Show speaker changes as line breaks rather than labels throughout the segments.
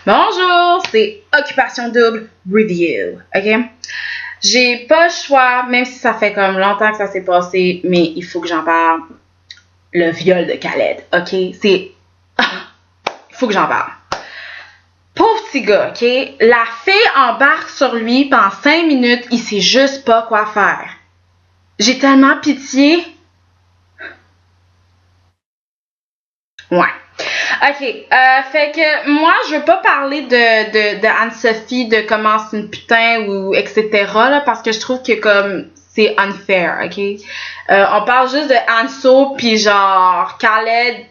Bonjour, c'est Occupation Double Review, ok? J'ai pas le choix, même si ça fait comme longtemps que ça s'est passé, mais il faut que j'en parle. Le viol de Khaled, ok? Il faut que j'en parle. Pauvre petit gars, ok? La fille embarque sur lui pendant 5 minutes, il sait juste pas quoi faire. J'ai tellement pitié. Ouais. Ok, fait que moi je veux pas parler de Anne-Sophie, de comment c'est une putain ou etc. là, parce que je trouve que comme c'est unfair, ok? On parle juste de Anso pis genre Khaled,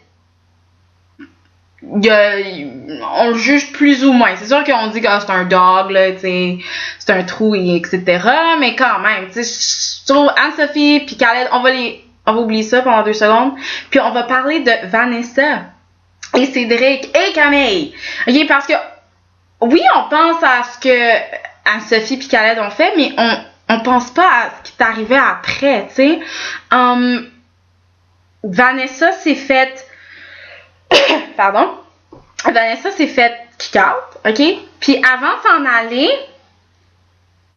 on le juge plus ou moins. C'est sûr qu'on dit que c'est un dog là, tu sais, c'est un trou et etc. Mais quand même, tu sais, je trouve Anne-Sophie pis Khaled, on va oublier ça pendant 2 secondes, puis on va parler de Vanessa et Cédric et Camille. Ok, parce que oui, on pense à ce que Anne-Sophie et Khaled ont fait, mais on pense pas à ce qui est arrivé après, tu sais. Vanessa s'est faite pardon. Vanessa s'est faite kick-out, ok? Puis avant de s'en aller,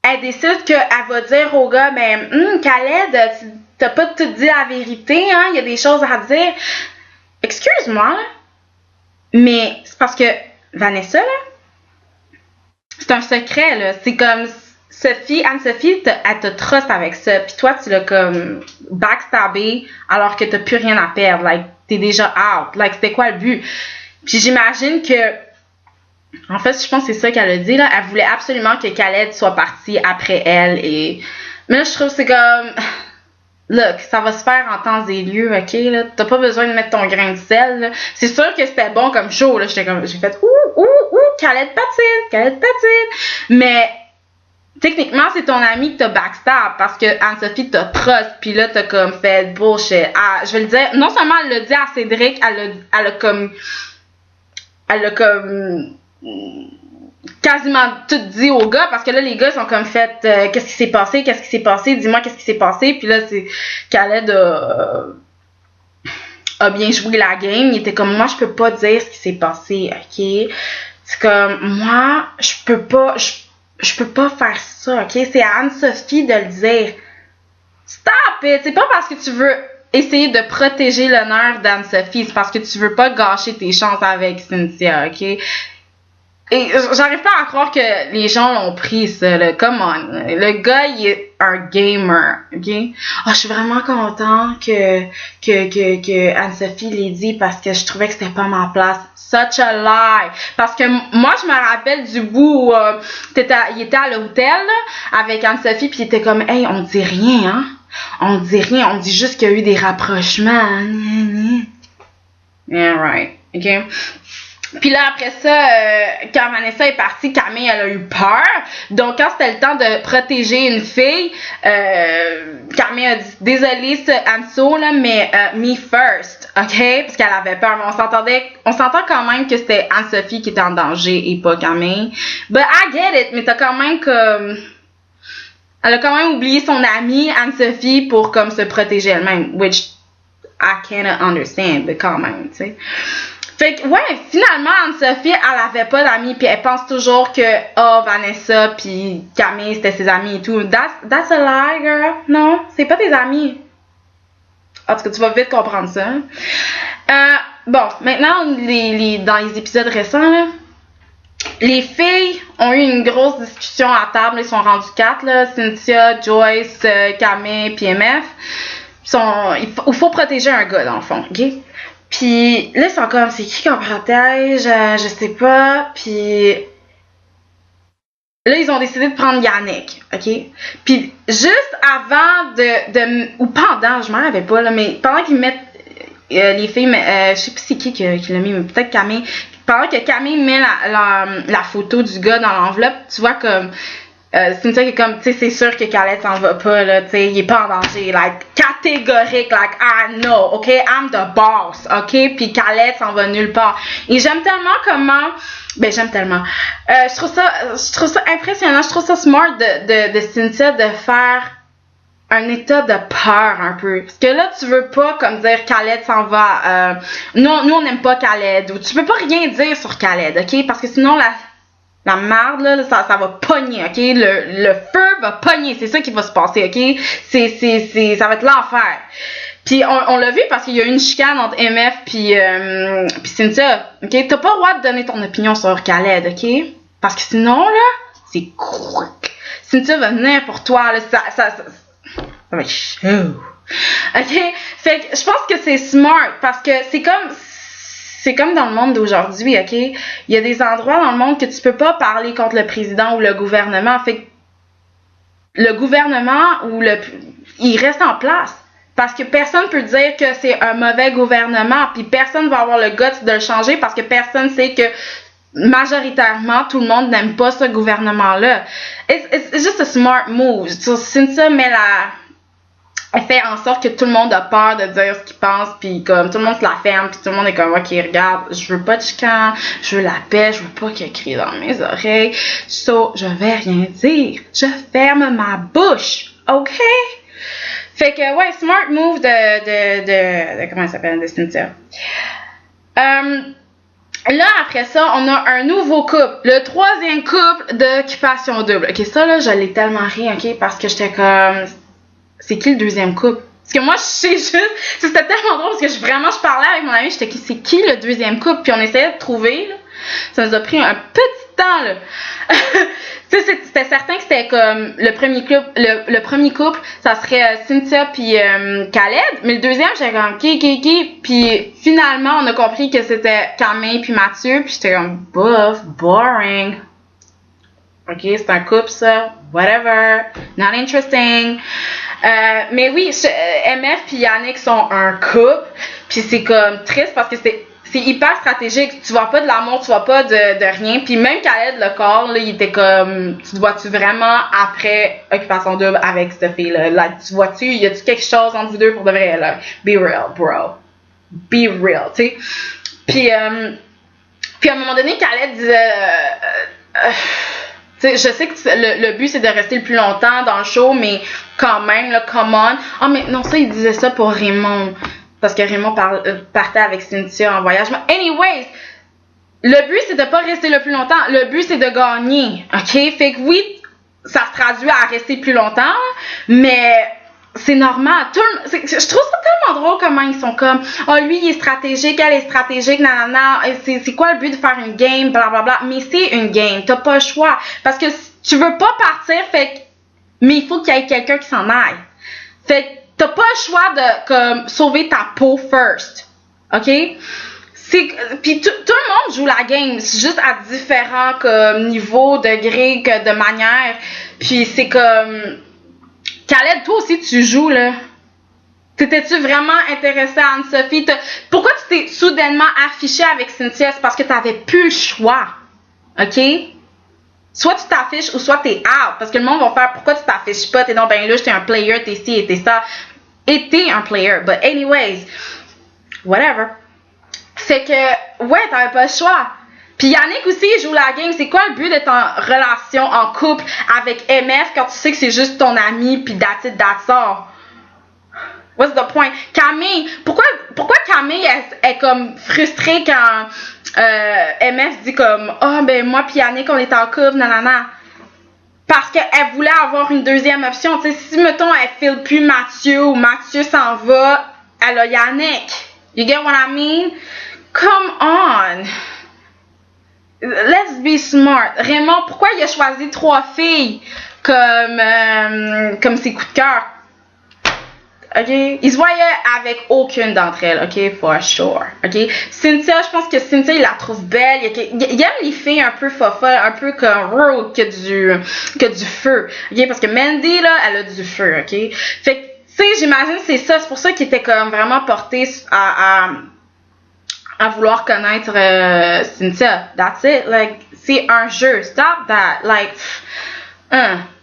elle décide qu'elle va dire au gars, ben, Khaled, t'as pas tout dit la vérité, hein? Il y a des choses à dire. Excuse-moi, là. Mais c'est parce que Vanessa, là, c'est un secret, là. C'est comme Anne-Sophie, elle te trust avec ça. Puis toi, tu l'as comme backstabé alors que t'as plus rien à perdre. Like, t'es déjà out. Like, c'était quoi le but? Puis j'imagine que, en fait, je pense que c'est ça qu'elle a dit, là. Elle voulait absolument que Khaled soit parti après elle. Mais là, je trouve que c'est comme... Look, ça va se faire en temps et lieu, ok, là. T'as pas besoin de mettre ton grain de sel, là. C'est sûr que c'était bon comme show, là. J'ai fait Khaled patine. Mais, techniquement, c'est ton ami qui t'a backstab parce que Anne-Sophie t'a trust, pis là, t'as comme fait bullshit. Ah, je vais le dire, non seulement elle l'a dit à Cédric, elle a comme quasiment tout dit aux gars, parce que là, les gars sont comme fait qu'est-ce qui s'est passé, dis-moi qu'est-ce qui s'est passé, puis là, c'est Khaled a bien joué la game, il était comme, moi, je peux pas dire ce qui s'est passé, ok? C'est comme, moi, je peux pas faire ça, ok? C'est à Anne-Sophie de le dire. Stop it! C'est pas parce que tu veux essayer de protéger l'honneur d'Anne-Sophie, c'est parce que tu veux pas gâcher tes chances avec Cynthia, ok? Et j'arrive pas à croire que les gens l'ont pris, ça, là. Come on. Le gars, il est un gamer, ok? Oh, je suis vraiment content que Anne-Sophie l'ait dit parce que je trouvais que c'était pas ma place. Such a lie. Parce que moi, je me rappelle du bout où il était à l'hôtel, là, avec Anne-Sophie, pis il était comme, hey, on dit rien, hein? On dit rien, on dit juste qu'il y a eu des rapprochements. Yeah, right. Ok? Puis là, après ça, quand Vanessa est partie, Camille, elle a eu peur. Donc, quand c'était le temps de protéger une fille, Camille a dit, désolée, Anso, là, mais me first, ok? Parce qu'elle avait peur. Mais on s'entend quand même que c'était Anne-Sophie qui était en danger et pas Camille. But I get it, mais t'as quand même comme... Elle a quand même oublié son amie, Anne-Sophie, pour comme se protéger elle-même. Which I cannot understand, mais quand même, tu sais. Fait que, ouais, finalement, Anne-Sophie, elle avait pas d'amis, puis elle pense toujours que, Vanessa puis Camille, c'était ses amis et tout. That's a lie, girl. Non, c'est pas tes amis. En tout cas, tu vas vite comprendre ça. Bon, maintenant, dans les épisodes récents, là, les filles ont eu une grosse discussion à table. Ils sont rendus 4, là. Cynthia, Joyce, Camille, puis MF. Il faut protéger un gars, dans le fond, ok? Puis là, ils sont comme, c'est qui qu'on protège? Je sais pas. Puis là, ils ont décidé de prendre Yannick, ok? Puis juste avant ou pendant, je m'en rappelle pas, là, mais pendant qu'ils mettent les filles, je sais pas c'est qui l'a mis, mais peut-être Camille. Pendant que Camille met la photo du gars dans l'enveloppe, tu vois comme... Cynthia qui est comme, tu sais, c'est sûr que Khaled s'en va pas, là, tu sais, il est pas en danger, like, catégorique, like, I know, ok, I'm the boss, ok, puis Khaled s'en va nulle part. Et j'aime tellement, je trouve ça impressionnant, je trouve ça smart de Cynthia de faire un état de peur un peu. Parce que là, tu veux pas comme dire Khaled s'en va. Nous on n'aime pas Khaled. Ou tu peux pas rien dire sur Khaled, ok? Parce que sinon la marde, là, ça va pogner, ok? Le feu va pogner. C'est ça qui va se passer, ok? Ça va être l'enfer. Puis on l'a vu parce qu'il y a eu une chicane entre MF puis Cynthia, ok? T'as pas le droit de donner ton opinion sur Khaled, ok? Parce que sinon, là, c'est crook. Cynthia va venir pour toi, là, ça va être chaud. Ok? Fait que je pense que c'est smart parce que c'est comme dans le monde d'aujourd'hui, ok? Il y a des endroits dans le monde que tu peux pas parler contre le président ou le gouvernement. Fait que le gouvernement il reste en place. Parce que personne peut dire que c'est un mauvais gouvernement, puis personne va avoir le guts de le changer parce que personne sait que majoritairement, tout le monde n'aime pas ce gouvernement-là. It's just a smart move. Cynthia elle fait en sorte que tout le monde a peur de dire ce qu'il pense, puis comme tout le monde se la ferme, puis tout le monde est comme ok, regarde, je veux pas de chicane, je veux la paix, je veux pas qu'elle crie dans mes oreilles, je vais rien dire, je ferme ma bouche, ok? Fait que ouais, smart move de comment elle s'appelle, de Cynthia. Là, après ça, on a un nouveau couple. Le 3e couple d'Occupation Double. Ok, ça, là, je l'ai tellement ri, ok, parce que j'étais comme... C'est qui le 2e couple? Parce que moi, je sais juste... C'était tellement drôle, parce que je parlais avec mon ami, j'étais c'est qui le 2e couple? Puis on essayait de trouver, là. Ça nous a pris un petit temps, là. Tu sais, c'était certain que c'était comme le premier couple, ça serait Cynthia puis Khaled, mais le 2e, j'étais comme qui, puis finalement, on a compris que c'était Camille puis Mathieu, puis j'étais comme bof, boring. Ok, c'est un couple ça, whatever, not interesting. Mais oui, MF puis Yannick sont un couple, puis c'est comme triste parce que c'est hyper stratégique. Tu vois pas de l'amour, tu vois pas de rien. Puis même Khaled, le corps, là, il était comme... Tu te vois-tu vraiment après Occupation Double avec cette fille-là? Là, tu vois-tu, y a-tu quelque chose entre vous deux pour de vrai, là? Be real, bro. Be real, tu sais. Puis à un moment donné, Khaled disait... tu sais, je sais que le but, c'est de rester le plus longtemps dans le show, mais quand même, là, come on. Ah, mais non, ça, il disait ça pour Raymond. Parce que Raymond partait avec Cynthia en voyage. Mais anyways, le but, c'est de pas rester le plus longtemps. Le but, c'est de gagner. OK? Fait que oui, ça se traduit à rester plus longtemps, mais c'est normal. Je trouve ça tellement drôle comment ils sont comme « Ah, lui, il est stratégique, elle est stratégique, nanana. C'est quoi le but de faire une game, blablabla. » Mais c'est une game. T'as pas le choix. Parce que tu veux pas partir, mais il faut qu'il y ait quelqu'un qui s'en aille. Fait que t'as pas le choix de comme sauver ta peau first, ok? Puis tout le monde joue la game, c'est juste à différents comme niveaux, degrés, de manière. Puis c'est comme Khaled, toi aussi tu joues là. T'étais-tu vraiment intéressée à Anne-Sophie? Pourquoi tu t'es soudainement affichée avec Cynthia? C'est parce que t'avais plus le choix, ok? Soit tu t'affiches ou soit t'es out. Parce que le monde va faire pourquoi tu t'affiches pas? T'es donc ben là, j'étais un player, t'es ci et t'es ça. Et t'es un player. But anyways, whatever. Fait que, ouais, t'avais pas le choix. Puis Yannick aussi, il joue la game. C'est quoi le but d'être en relation, en couple avec MF quand tu sais que c'est juste ton ami pis that's it, that's all? What's the point? Camille, pourquoi Camille est comme frustrée quand MF dit comme ah ben moi pis Yannick on est en couple, nanana. Parce qu'elle voulait avoir une deuxième option. Tu sais, si mettons elle file plus Mathieu ou Mathieu s'en va, elle a Yannick. You get what I mean? Come on. Let's be smart. Raymond, pourquoi il a choisi 3 filles comme ses coups de cœur? Ok? Il se voyait avec aucune d'entre elles, ok? For sure. Ok? Cynthia, je pense que Cynthia, il la trouve belle. Il aime les filles un peu fofolles, un peu comme road que du feu. Ok? Parce que Mandy, là, elle a du feu, ok? Fait que, tu sais, j'imagine que c'est ça. C'est pour ça qu'il était comme vraiment porté à vouloir connaître Cynthia. That's it. Like, c'est un jeu. Stop that. Like,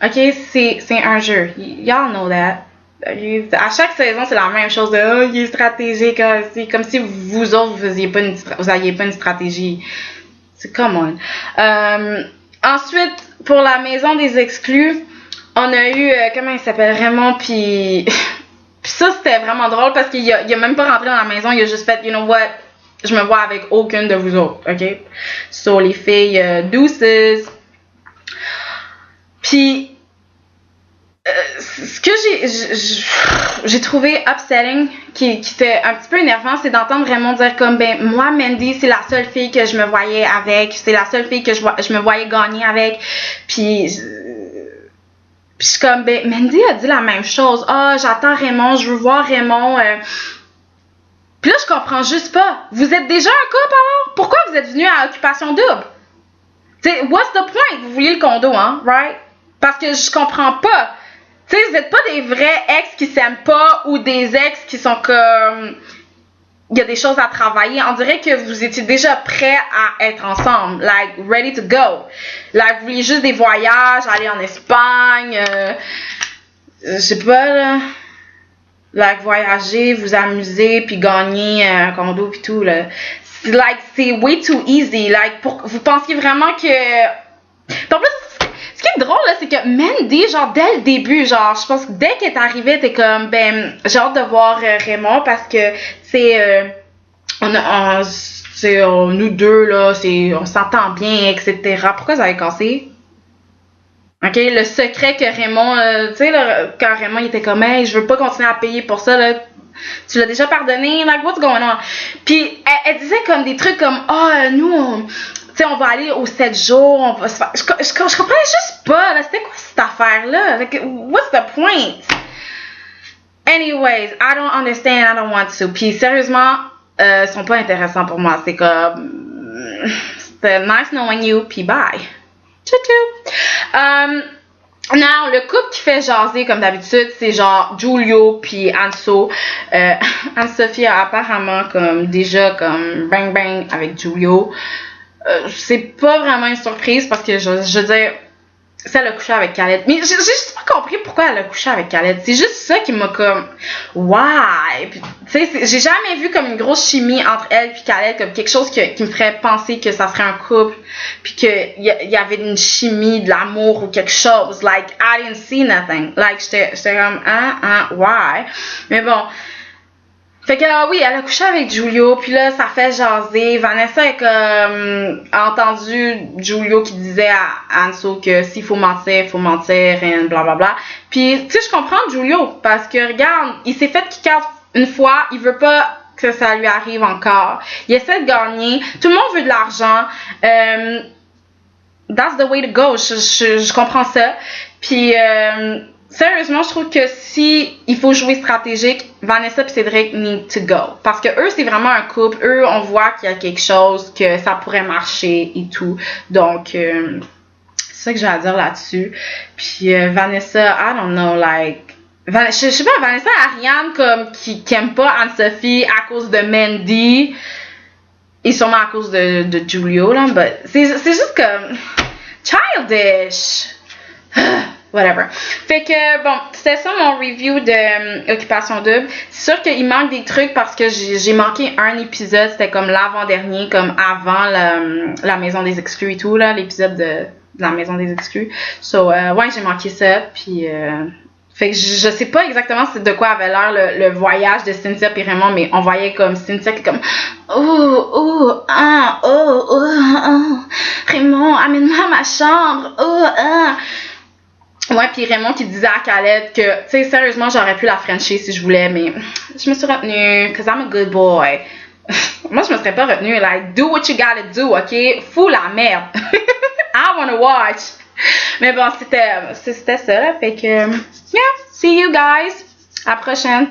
ok? C'est un jeu. Y'all know that. À chaque saison, c'est la même chose de oh, il est stratégique, c'est comme si vous autres, vous n'aviez pas une stratégie. C'est come on. Ensuite, pour la maison des exclus, On a eu, comment il s'appelle, Raymond, puis ça, c'était vraiment drôle parce qu'il a même pas rentré dans la maison, il a juste fait, you know what, je me vois avec aucune de vous autres, ok? So, les filles, deuces. Puis, ce que j'ai trouvé upsetting, qui était un petit peu énervant, c'est d'entendre Raymond dire comme, ben, moi, Mandy, c'est la seule fille que je me voyais avec, c'est la seule fille que je me voyais gagner avec, puis je suis comme, ben, Mandy a dit la même chose. Ah, j'attends Raymond, je veux voir Raymond. Puis là, je comprends juste pas. Vous êtes déjà un couple alors? Pourquoi vous êtes venu à Occupation Double? Tu sais, what's the point? Vous vouliez le condo, hein, right? Parce que je comprends pas. Tu sais, vous êtes pas des vrais ex qui s'aiment pas ou des ex qui sont comme... Il y a des choses à travailler. On dirait que vous étiez déjà prêts à être ensemble. Like, ready to go. Like, vous vouliez juste des voyages, aller en Espagne. Je sais pas, là. Like, voyager, vous amuser, puis gagner un condo, puis tout, là. Like, c'est way too easy. Like, vous pensiez vraiment que... En plus, ce qui est drôle, là, c'est que Mandy, genre, dès le début, genre, je pense que dès qu'elle est arrivée, t'es comme, ben, j'ai hâte de voir Raymond parce que, c'est, nous deux, là, on s'entend bien, etc. Pourquoi ça avait cassé? OK, le secret que Raymond, tu sais, quand Raymond il était comme, hey, je veux pas continuer à payer pour ça, là, tu l'as déjà pardonné, like, what's going on? Puis, elle disait comme des trucs comme, nous, tu sais, on va aller aux 7 jours, on va se faire... Je comprenais juste pas, là, c'était quoi cette affaire-là? Like, what's the point? Anyways, I don't understand, I don't want to. Puis, sérieusement, ils sont pas intéressants pour moi. C'est comme... C'était nice knowing you, puis bye. Tchou-tchou. Now, le couple qui fait jaser, comme d'habitude, c'est genre Giulio puis Anso. Anne-Sophie a apparemment comme déjà comme bang bang avec Giulio. C'est pas vraiment une surprise parce que je veux dire, ça elle a couché avec Khaled. Mais j'ai juste pas compris pourquoi elle a couché avec Khaled. C'est juste ça qui m'a comme why? Tu sais, j'ai jamais vu comme une grosse chimie entre elle et Khaled, comme quelque chose qui me ferait penser que ça serait un couple, puis qu'il y avait une chimie, de l'amour ou quelque chose. Like, I didn't see nothing. Like, j'étais comme why? Mais bon. Fait que oui, elle a couché avec Giulio, puis là, ça fait jaser. Vanessa a entendu Giulio qui disait à Anso que s'il faut mentir, et blablabla. Puis, tu sais, je comprends Giulio, parce que, regarde, il s'est fait kick out une fois, il veut pas que ça lui arrive encore. Il essaie de gagner, tout le monde veut de l'argent. That's the way to go, je comprends ça. Puis, sérieusement, je trouve que si il faut jouer stratégique, Vanessa et Cédric need to go. Parce que eux, c'est vraiment un couple. Eux, on voit qu'il y a quelque chose, que ça pourrait marcher et tout. Donc, c'est ça que j'ai à dire là-dessus. Puis, Vanessa, I don't know, like... je sais pas, Vanessa et Ariane, comme, qui aiment pas Anne-Sophie à cause de Mandy. Et sûrement à cause de Giulio, là. But c'est juste comme... childish. Whatever. Fait que, bon, c'était ça mon review de Occupation Double. C'est sûr qu'il manque des trucs parce que j'ai manqué un épisode. C'était comme l'avant-dernier, comme avant la Maison des Exclus et tout, là, l'épisode de la Maison des Exclus. So, ouais, j'ai manqué ça. Puis, fait que je sais pas exactement de quoi avait l'air le voyage de Cynthia et Raymond, mais on voyait comme Cynthia qui est comme Raymond, amène-moi à ma chambre. Ouais, puis Raymond qui disait à Khaled que, tu sais, sérieusement, j'aurais pu la frencher si je voulais, mais je me suis retenue, cause I'm a good boy. Moi, je me serais pas retenue, like, do what you gotta do, ok? Fous la merde. I wanna watch. Mais bon, c'était ça, là, fait que, yeah, see you guys. À la prochaine.